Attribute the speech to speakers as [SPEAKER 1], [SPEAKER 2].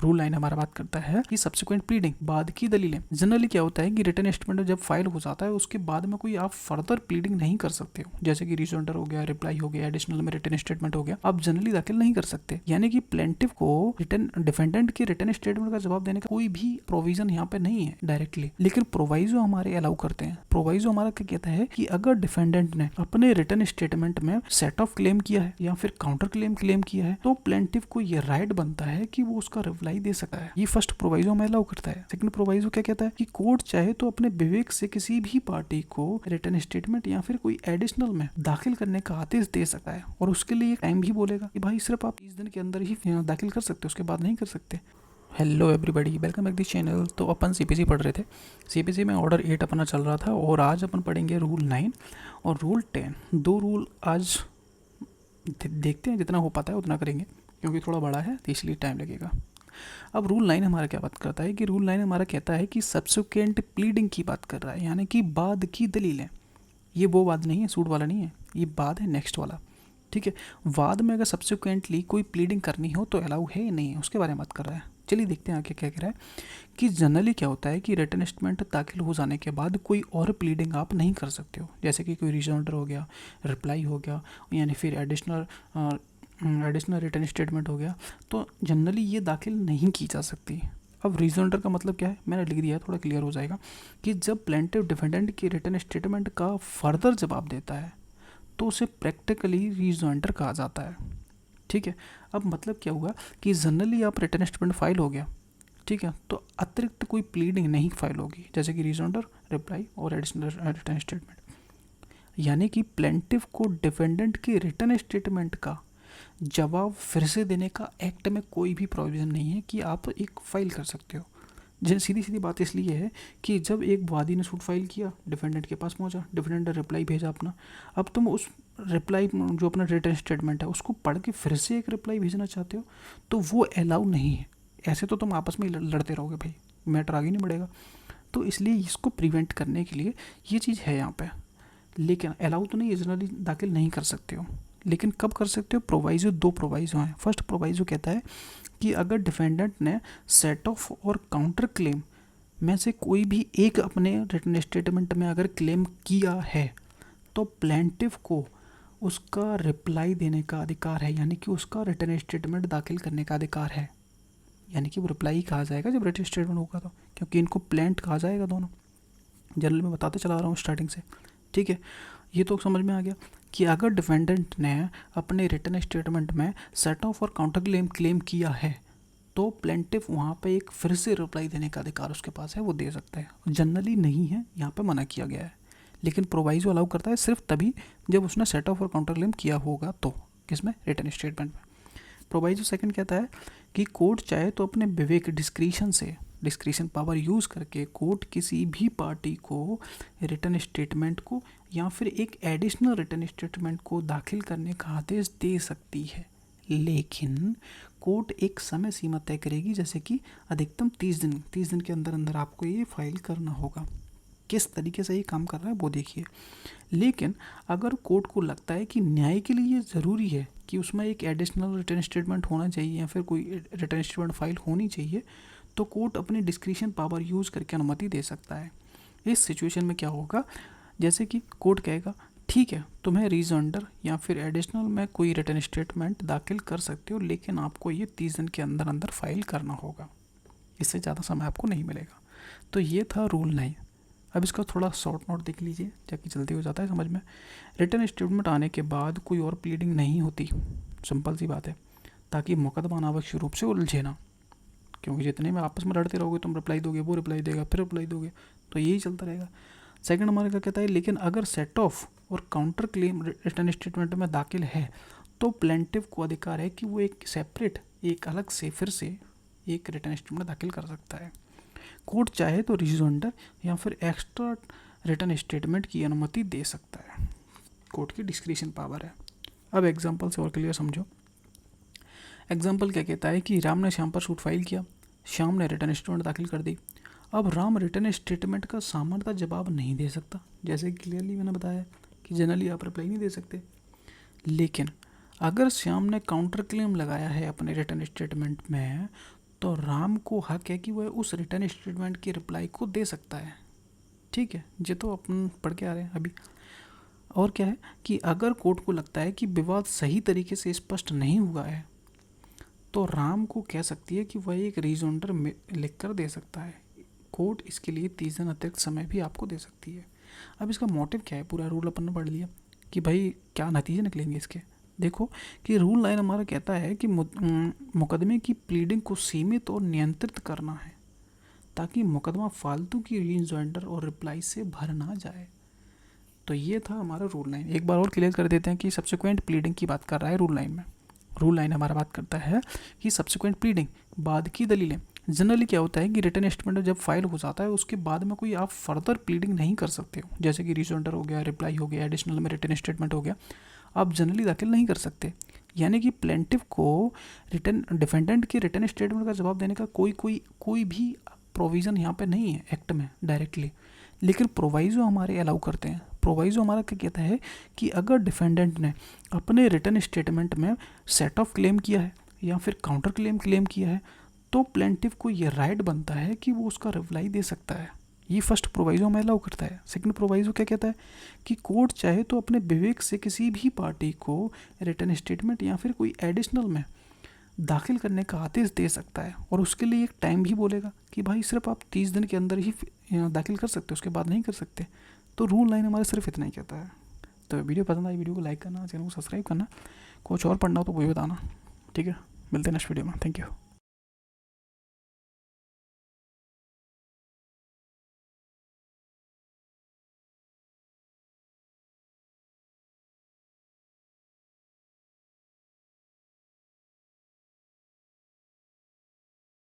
[SPEAKER 1] Rule 9 हमारा बात करता है कि सब्सिक्वेंट प्लीडिंग, बाद की दलीलें। जनरली क्या होता है कि रिटन स्टेटमेंट जब फाइल हो जाता है उसके बाद में कोई आप फर्दर प्लीडिंग नहीं कर सकते हो, जैसे कि रीजॉइंडर हो गया, रिप्लाई हो गया, एडिशनल में रिटन स्टेटमेंट हो गया, आप जनरली दाखिल नहीं कर सकते। यानी कि प्लेंटिफ को रिटन डिफेंडेंट के रिटन स्टेटमेंट का जवाब देने का कोई भी प्रोविजन यहाँ पे नहीं है डायरेक्टली, लेकिन प्रोवाइजो हमारे अलाउ करते हैं। प्रोवाइजो हमारा क्या कहता है कि अगर डिफेंडेंट ने अपने रिटन स्टेटमेंट में सेट ऑफ क्लेम किया है या फिर काउंटर क्लेम किया है तो प्लेंटिफ को ये राइट बनता है कि वो उसका रिप्लाई दे सकता है। ये फर्स्ट प्रोवाइजो हमें अलाउ करता है। सेकंड प्रोवाइजो क्या कहता है कि कोर्ट चाहे तो अपने विवेक से किसी भी पार्टी को रिटन स्टेटमेंट या फिर कोई एडिशनल में दाखिल करने का आदेश दे सकता है, और उसके लिए टाइम भी बोलेगा कि भाई सिर्फ आप 30 दिन के अंदर ही दाखिल कर सकते हो, उसके बाद नहीं कर सकते। Hello everybody, welcome back this channel. तो अपन सीपीसी पढ़ रहे थे। सीपीसी में ऑर्डर 8 अपना चल रहा था और आज अपन पढ़ेंगे रूल 9 और रूल 10। दो रूल आज देखते हैं, जितना हो पाता है उतना करेंगे क्योंकि थोड़ा बड़ा है तो इसलिए टाइम लगेगा। अब रूल 9 हमारा क्या बात करता है कि रूल 9 हमारा कहता है कि सब्सिक्वेंट प्लीडिंग की बात कर रहा है, यानी कि बाद की दलीलें। ये वो बाद नहीं है, सूट वाला नहीं है, ये बाद है नेक्स्ट वाला। ठीक है, बाद में अगर सब्सिक्वेंटली कोई प्लीडिंग करनी हो तो अलाउ है या नहीं है, उसके बारे में बात कर रहा है। चलिए देखते हैं आगे क्या कह रहा है कि जनरली क्या होता है कि रिटन स्टेटमेंट दाखिल हो जाने के बाद कोई और प्लीडिंग आप नहीं कर सकते हो, जैसे कि कोई रीजॉइंडर हो गया, रिप्लाई हो गया, यानी फिर एडिशनल रिटन स्टेटमेंट हो गया, तो जनरली ये दाखिल नहीं की जा सकती। अब रीजॉइंडर का मतलब क्या है, मैंने लिख दिया है, थोड़ा क्लियर हो जाएगा कि जब प्लेंटिव डिफेंडेंट की रिटन स्टेटमेंट का फर्दर जवाब देता है तो उसे प्रैक्टिकली रीजॉइंडर कहा जाता है। ठीक है, अब मतलब क्या हुआ कि जनरली आप रिटन स्टेटमेंट फाइल हो गया, ठीक है, तो अतिरिक्त कोई प्लीडिंग नहीं फाइल होगी, जैसे कि रीजॉइंडर, रिप्लाई और एडिशनल रिटन स्टेटमेंट। यानी कि प्लेंटिव को डिफेंडेंट के रिटन स्टेटमेंट का जवाब फिर से देने का एक्ट में कोई भी प्रोविजन नहीं है कि आप एक फाइल कर सकते हो। सीधी सीधी बात इसलिए है कि जब एक वादी ने सूट फाइल किया, डिफेंडेंट के पास पहुंचा, डिफेंडेंट ने रिप्लाई भेजा अपना, अब तुम उस रिप्लाई जो अपना रिटन स्टेटमेंट है उसको पढ़ के फिर से एक रिप्लाई भेजना चाहते हो तो वो अलाउ नहीं है। ऐसे तो तुम आपस में लड़ते रहोगे भाई, मैटर आगे नहीं बढ़ेगा। तो इसलिए इसको प्रिवेंट करने के लिए ये चीज़ है यहाँ पे, लेकिन अलाउ तो नहीं, जनरली दाखिल नहीं कर सकते हो। लेकिन कब कर सकते हो? प्रोवाइजो, दो प्रोवाइजो हैं। फर्स्ट प्रोवाइजो कहता है कि अगर डिफेंडेंट ने सेट ऑफ और काउंटर क्लेम में से कोई भी एक अपने रिटन स्टेटमेंट में अगर क्लेम किया है तो प्लेंटिफ को उसका रिप्लाई देने का अधिकार है, यानी कि उसका रिटन स्टेटमेंट दाखिल करने का अधिकार है। यानी कि वो रिप्लाई कहा जाएगा जब रिटन स्टेटमेंट होगा तो, क्योंकि इनको प्लेंट कहा जाएगा दोनों। जनरल में बताते चला रहा हूँ स्टार्टिंग से। ठीक है, ये तो समझ में आ गया कि अगर डिफेंडेंट ने अपने रिटन स्टेटमेंट में सेट ऑफ और काउंटर क्लेम किया है तो प्लेंटिफ वहाँ पे एक फिर से रिप्लाई देने का अधिकार उसके पास है, वो दे सकता है। जनरली नहीं है, यहाँ पे मना किया गया है, लेकिन प्रोवाइजो अलाउ करता है सिर्फ तभी जब उसने सेट ऑफ और काउंटर क्लेम किया होगा तो। किसमें? रिटन स्टेटमेंट में। प्रोवाइजो सेकंड कहता है कि कोर्ट चाहे तो अपने विवेक, डिस्क्रिशन पावर यूज़ करके कोर्ट किसी भी पार्टी को रिटन स्टेटमेंट को या फिर एक एडिशनल रिटन स्टेटमेंट को दाखिल करने का आदेश दे सकती है, लेकिन कोर्ट एक समय सीमा तय करेगी, जैसे कि अधिकतम 30 दिन के अंदर अंदर आपको ये फाइल करना होगा। किस तरीके से ये काम कर रहा है वो देखिए। लेकिन अगर कोर्ट को लगता है कि न्याय के लिए ज़रूरी है कि उसमें एक एडिशनल रिटन स्टेटमेंट होना चाहिए या फिर कोई रिटन स्टेटमेंट फाइल होनी चाहिए, तो कोर्ट अपनी डिस्क्रिशन पावर यूज़ करके अनुमति दे सकता है। इस सिचुएशन में क्या होगा, जैसे कि कोर्ट कहेगा ठीक है तुम्हें रीजॉइंडर या फिर एडिशनल में कोई रिटन स्टेटमेंट दाखिल कर सकते हो, लेकिन आपको ये 30 दिन के अंदर अंदर फाइल करना होगा, इससे ज़्यादा समय आपको नहीं मिलेगा। तो ये था रूल 9। अब इसका थोड़ा शॉर्ट नोट देख लीजिए ताकि जल्दी हो जाता है समझ में। रिटन स्टेटमेंट आने के बाद कोई और प्लीडिंग नहीं होती, सिंपल सी बात है, ताकि मुकदमा अनावश्यक रूप से उलझे ना, क्योंकि जितने में आपस में लड़ते रहोगे, तुम रिप्लाई दोगे, वो रिप्लाई देगा, फिर रिप्लाई दोगे, तो यही चलता रहेगा। सेकंड हमारे क्या कहता है, लेकिन अगर सेट ऑफ और काउंटर क्लेम रिटन स्टेटमेंट में दाखिल है तो प्लेंटिव को अधिकार है कि वो एक सेपरेट, एक अलग से फिर से एक रिटन स्टेटमेंट दाखिल कर सकता है। कोर्ट चाहे तो रीजॉइंडर या फिर एक्स्ट्रा रिटन स्टेटमेंट की अनुमति दे सकता है, कोर्ट की डिस्क्रिशन पावर है। अब एग्जांपल से और क्लियर समझो। एग्जाम्पल क्या कहता है कि राम ने श्याम पर सूट फाइल किया, श्याम ने रिटर्न स्टेटमेंट दाखिल कर दी। अब राम रिटर्न स्टेटमेंट का सामान्यतः जवाब नहीं दे सकता, जैसे क्लियरली मैंने बताया कि जनरली आप रिप्लाई नहीं दे सकते। लेकिन अगर श्याम ने काउंटर क्लेम लगाया है अपने रिटर्न स्टेटमेंट में तो राम को हक है कि वह उस रिटर्न स्टेटमेंट की रिप्लाई को दे सकता है। ठीक है, ये तो अपन पढ़ के आ रहे हैं अभी। और क्या है कि अगर कोर्ट को लगता है कि विवाद सही तरीके से स्पष्ट नहीं हुआ है तो राम को कह सकती है कि वह एक रीजोंडर लिख कर दे सकता है। कोर्ट इसके लिए 30 दिन अतिरिक्त समय भी आपको दे सकती है। अब इसका मोटिव क्या है, पूरा रूल अपन ने पढ़ लिया कि भाई क्या नतीजे निकलेंगे इसके। देखो कि रूल 9 हमारा कहता है कि मुकदमे की प्लीडिंग को सीमित और नियंत्रित करना है ताकि मुकदमा फालतू की रीजोंडर और रिप्लाई से भर ना जाए। तो ये था हमारा रूल 9। एक बार और क्लियर कर देते हैं कि सब्सिक्वेंट प्लीडिंग की बात कर रहा है रूल 9 में। रूल 9 हमारा बात करता है कि सब्सिक्वेंट प्लीडिंग बाद की दलीलें। जनरली क्या होता है कि रिटर्न स्टेटमेंट जब फाइल हो जाता है उसके बाद में कोई आप फर्दर प्लीडिंग नहीं कर सकते हो, जैसे कि रीजोंडर हो गया, रिप्लाई हो गया, एडिशनल में रिटर्न स्टेटमेंट हो गया, आप जनरली दाखिल नहीं कर सकते। यानी कि प्लेंटिफ को रिटर्न डिफेंडेंट के रिटर्न स्टेटमेंट का जवाब देने का कोई भी प्रोविज़न यहाँ पे नहीं है एक्ट में डायरेक्टली, लेकिन प्रोवाइजो हमारे अलाउ करते हैं। प्रोवाइजो हमारा क्या कहता है कि अगर डिफेंडेंट ने अपने रिटर्न स्टेटमेंट में सेट ऑफ क्लेम किया है या फिर काउंटर क्लेम किया है तो प्लेंटिफ को ये राइट बनता है कि वो उसका रिप्लाई दे सकता है। ये फर्स्ट प्रोवाइजो हमें अलाउ करता है। सेकंड प्रोवाइजो क्या कहता है कि कोर्ट चाहे तो अपने विवेक से किसी भी पार्टी को रिटर्न स्टेटमेंट या फिर कोई एडिशनल में दाखिल करने का आदेश दे सकता है और उसके लिए एक टाइम भी बोलेगा कि भाई सिर्फ आप 30 दिन के अंदर ही दाखिल कर सकते हो, उसके बाद नहीं कर सकते। तो रूल 9 हमारा सिर्फ इतना ही कहता है। तो वीडियो पसंद आई, वीडियो को लाइक करना, चैनल को सब्सक्राइब करना, कुछ और पढ़ना हो तो वही बताना। ठीक है, मिलते हैं नेक्स्ट वीडियो में। Thank you.